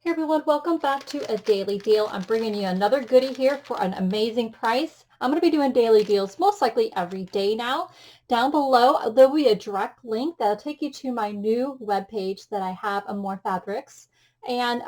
Hey everyone, welcome back to a daily deal. I'm bringing you another goodie here for an amazing price. I'm going to be doing daily deals most likely every day now. Down below, there will be a direct link that'll take you to my new webpage that I have, AmourFabriQues. And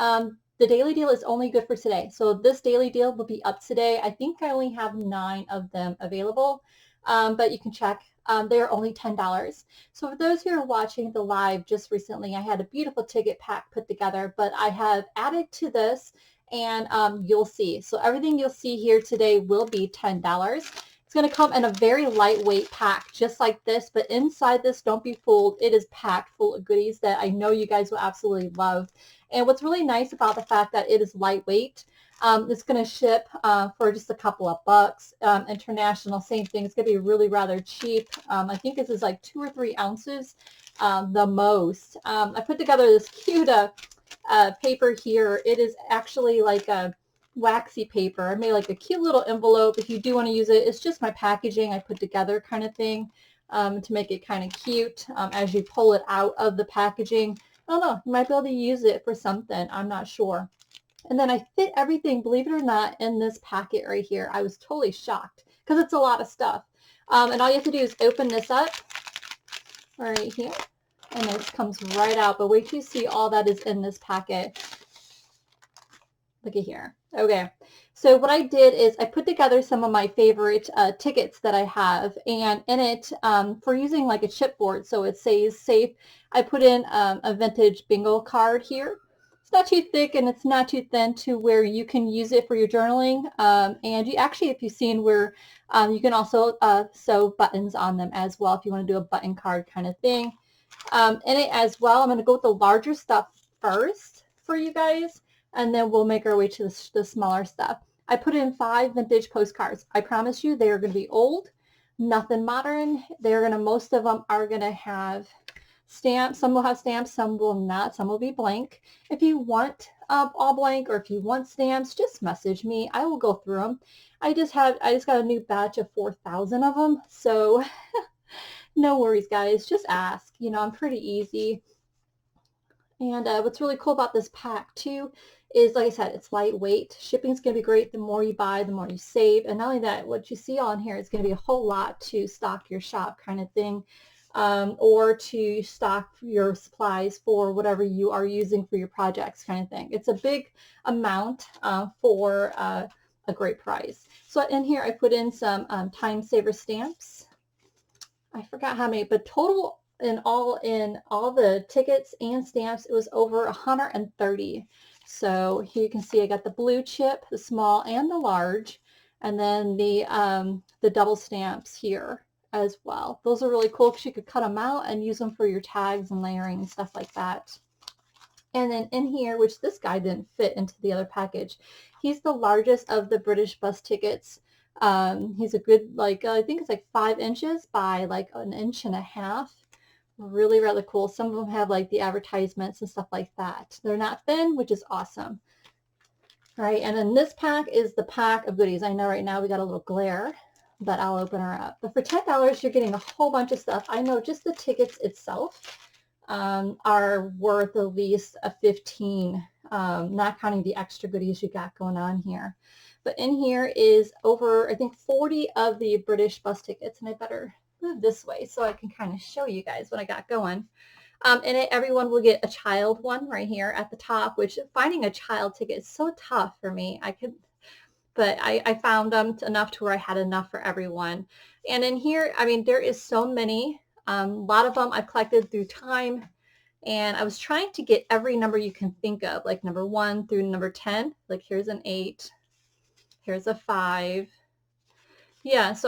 the daily deal is only good for today. So this daily deal will be up today. I think I only have 9 of them available, but you can check. They're only $10. So for those who are watching the live just recently, I had a beautiful ticket pack put together, but I have added to this and you'll see. So everything you'll see here today will be $10. It's going to come in a very lightweight pack, just like this, but inside this, don't be fooled, it is packed full of goodies that I know you guys will absolutely love. And what's really nice about the fact that it is lightweight, it's going to ship for just a couple of bucks. International, same thing. It's going to be really rather cheap. I think this is like 2 or 3 ounces the most. I put together this cute paper here. It is actually like a waxy paper. I made like a cute little envelope. If you do want to use it, it's just my packaging I put together kind of thing to make it kind of cute as you pull it out of the packaging. I don't know, you might be able to use it for something. I'm not sure. And then I fit everything, believe it or not, in this packet right here. I was totally shocked because it's a lot of stuff. And all you have to do is open this up right here. And this comes right out. But wait till you see all that is in this packet. Look at here. Okay. So what I did is I put together some of my favorite tickets that I have. And in it, for using like a chipboard so it stays safe, I put in a vintage bingo card here. It's not too thick and it's not too thin to where you can use it for your journaling. And you actually, if you've seen where you can also sew buttons on them as well if you want to do a button card kind of thing. In it as well, I'm going to go with the larger stuff first for you guys, and then we'll make our way to the smaller stuff. I put in 5 vintage postcards. I promise you they are going to be old, nothing modern. They're going to, most of them are going to have stamps. Some will have stamps, some will not. Some will be blank. If you want all blank or if you want stamps, just message me. I will go through them. I just got a new batch of 4,000 of them, so no worries, guys. Just ask. You know, I'm pretty easy. And what's really cool about this pack too is, like I said, it's lightweight. Shipping's going to be great. The more you buy, the more you save. And not only that, what you see on here is going to be a whole lot to stock your shop kind of thing. Or to stock your supplies for whatever you are using for your projects kind of thing. It's a big amount for a great price. So in here I put in some time saver stamps. I forgot how many, but total in all the tickets and stamps, it was over 130. So here you can see I got the blue chip, the small and the large, and then the double stamps here as well. Those are really cool because you could cut them out and use them for your tags and layering and stuff like that. And then in here, which this guy didn't fit into the other package, he's the largest of the British bus tickets. He's a good, like, I think it's like 5 inches by like 1.5 inches. Really, really cool. Some of them have like the advertisements and stuff like that. They're not thin, which is awesome. All right, and then this pack is the pack of goodies. I know right now we got a little glare, but I'll open her up. But for $10, you're getting a whole bunch of stuff. I know just the tickets itself are worth at least a 15, not counting the extra goodies you got going on here. But in here is over, I think, 40 of the British bus tickets, and I better move this way so I can kind of show you guys what I got going. In it, everyone will get a child one right here at the top, which finding a child ticket is so tough for me. But I found them enough to where I had enough for everyone. And in here, I mean, there is so many. A lot of them I've collected through time. And I was trying to get every number you can think of, like number 1 through number 10. Like here's an 8. Here's a 5. Yeah, so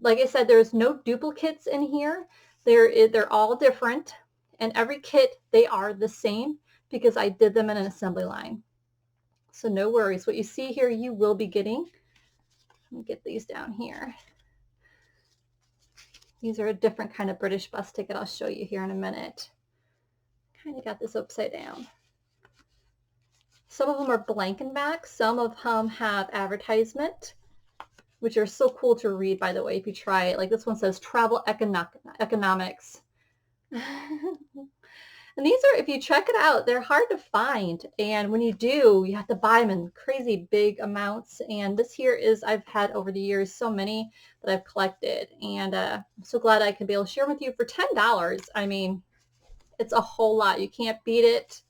like I said, there's no duplicates in here. They're all different. And every kit, they are the same because I did them in an assembly line. So no worries. What you see here, you will be getting. Let me get these down here. These are a different kind of British bus ticket. I'll show you here in a minute. Kind of got this upside down. Some of them are blank and back. Some of them have advertisement, which are so cool to read, by the way, if you try it. Like this one says travel economics. And these are, if you check it out, they're hard to find. And when you do, you have to buy them in crazy big amounts. And this here is, I've had over the years so many that I've collected. And I'm so glad I could be able to share with you for $10. I mean, it's a whole lot. You can't beat it.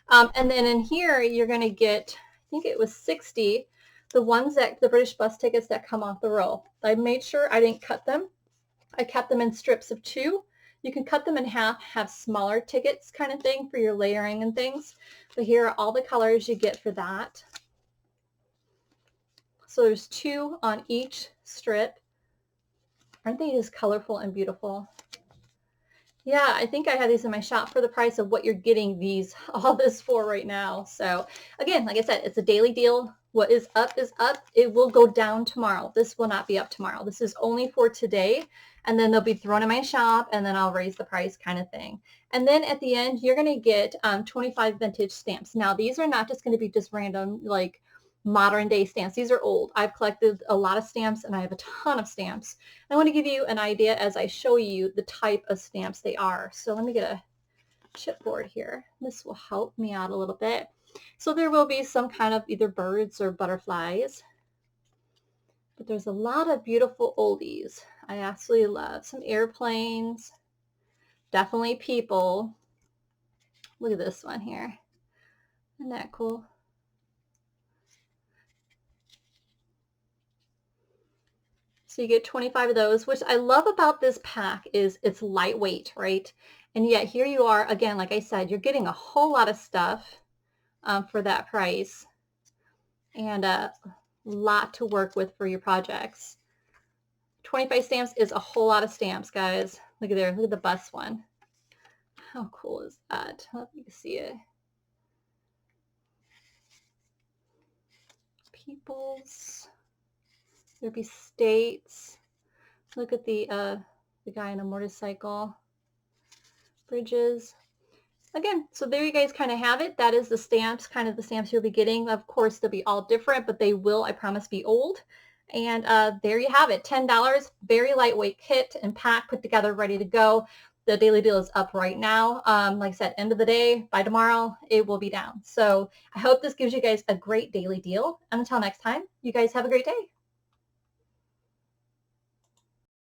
And then in here, you're going to get, I think it was 60, the ones that, the British bus tickets that come off the roll. I made sure I didn't cut them. I kept them in strips of 2. You can cut them in half, have smaller tickets kind of thing for your layering and things. But here are all the colors you get for that. So there's 2 on each strip. Aren't they just colorful and beautiful? Yeah, I think I have these in my shop for the price of what you're getting these, all this for right now. So again, like I said, it's a daily deal. What is up is up. It will go down tomorrow. This will not be up tomorrow. This is only for today. And then they'll be thrown in my shop and then I'll raise the price kind of thing. And then at the end, you're going to get 25 vintage stamps. Now, these are not just going to be just random, like modern day stamps. These are old. I've collected a lot of stamps and I have a ton of stamps. I want to give you an idea as I show you the type of stamps they are. So let me get a chipboard here. This will help me out a little bit. So there will be some kind of either birds or butterflies, but there's a lot of beautiful oldies. I absolutely love some airplanes, definitely people. Look at this one here. Isn't that cool? So you get 25 of those, which I love about this pack is it's lightweight, right? And yet here you are, again, like I said, you're getting a whole lot of stuff for that price and a lot to work with for your projects. 25 stamps is a whole lot of stamps, guys. Look at there, look at the bus one. How cool is that? Let me see it. Peoples. There'd be states. Look at the guy on a motorcycle. Bridges. Again, so there you guys kind of have it. That is the stamps, kind of the stamps you'll be getting. Of course, they'll be all different, but they will, I promise, be old. And there you have it, $10, very lightweight kit and pack put together, ready to go. The daily deal is up right now. Like I said, end of the day, by tomorrow, it will be down. So I hope this gives you guys a great daily deal. And until next time, you guys have a great day.